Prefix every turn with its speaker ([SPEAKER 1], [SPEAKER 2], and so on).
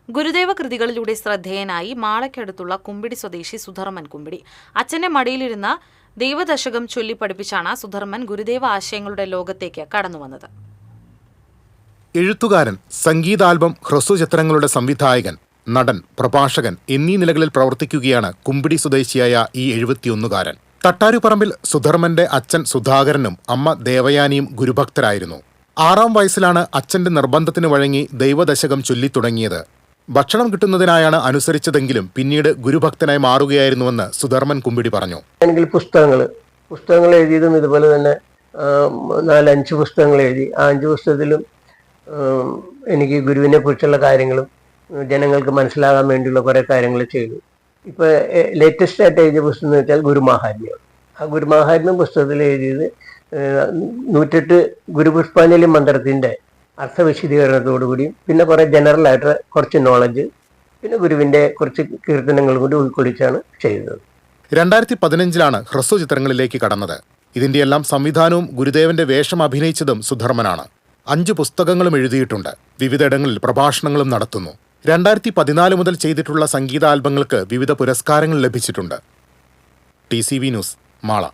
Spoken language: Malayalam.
[SPEAKER 1] ഗുരുദേവ കൃതികളിലൂടെ ശ്രദ്ധേയനായി മാളയ്ക്കടുത്തുള്ള കുമ്പിടി സ്വദേശി സുധർമ്മൻ കുമ്പിടി. അച്ഛന്റെ മടിയിലിരുന്ന ദൈവദശകം ചൊല്ലി പഠിപ്പിച്ചാണ് സുധർമ്മൻ ഗുരുദേവ ആശയങ്ങളുടെ ലോകത്തേക്ക് കടന്നുവന്നത്.
[SPEAKER 2] എഴുത്തുകാരൻ, സംഗീതാൽബം, ഹ്രസ്വചിത്രങ്ങളുടെ സംവിധായകൻ, നടൻ, പ്രഭാഷകൻ എന്നീ നിലകളിൽ പ്രവർത്തിക്കുകയാണ് കുമ്പിടി സ്വദേശിയായ ഈ 71-കാരൻ. തട്ടാരുപറമ്പിൽ സുധർമ്മന്റെ അച്ഛൻ സുധാകരനും അമ്മ ദേവയാനിയും ഗുരുഭക്തരായിരുന്നു. 6-ാം വയസ്സിലാണ് അച്ഛന്റെ നിർബന്ധത്തിന് വഴങ്ങി ദൈവദശകം ചൊല്ലിത്തുടങ്ങിയത്. ഭക്ഷണം കിട്ടുന്നതിനായാണ് അനുസരിച്ചതെങ്കിലും പിന്നീട് ഗുരുഭക്തനായി മാറുകയായിരുന്നുവെന്ന് സുധർമ്മൻ കുമ്പിടി പറഞ്ഞു.
[SPEAKER 3] എനിക്ക് പുസ്തകങ്ങൾ എഴുതിയതും ഇതുപോലെ തന്നെ 4-5 പുസ്തകങ്ങൾ എഴുതി. ആ 5 പുസ്തകത്തിലും എനിക്ക് ഗുരുവിനെ കുറിച്ചുള്ള കാര്യങ്ങളും ജനങ്ങൾക്ക് മനസ്സിലാകാൻ വേണ്ടിയുള്ള കുറേ കാര്യങ്ങൾ ചെയ്തു. ഇപ്പോൾ ലേറ്റസ്റ്റ് ആയിട്ട് എഴുതിയ പുസ്തകം എന്ന് വെച്ചാൽ ഗുരുമാഹാത്മ്യം. ആ ഗുരുമാഹാത്മ്യം പുസ്തകത്തിൽ എഴുതിയത് 108 ഗുരുപുഷ്പാഞ്ജലി മന്ത്രത്തിൻ്റെ അർത്ഥവിശദീകരണത്തോടുകൂടിയും പിന്നെ കുറേ ജനറലായിട്ട് കുറച്ച് നോളജ്, പിന്നെ ഗുരുവിൻ്റെ കുറച്ച് കീർത്തനങ്ങൾ കൂടി ഉൾക്കൊള്ളിച്ചാണ് ചെയ്തത്.
[SPEAKER 2] 2015-ലാണ് ഹ്രസ്വചിത്രങ്ങളിലേക്ക് കടന്നത്. ഇതിന്റെയെല്ലാം സംവിധാനവും ഗുരുദേവന്റെ വേഷം അഭിനയിച്ചതും സുധർമ്മനാണ്. 5 പുസ്തകങ്ങളും എഴുതിയിട്ടുണ്ട്. വിവിധയിടങ്ങളിൽ പ്രഭാഷണങ്ങളും നടത്തുന്നു. 2014 മുതൽ ചെയ്തിട്ടുള്ള സംഗീത ആൽബങ്ങൾക്ക് വിവിധ പുരസ്കാരങ്ങൾ ലഭിച്ചിട്ടുണ്ട്. TCV news, Mala.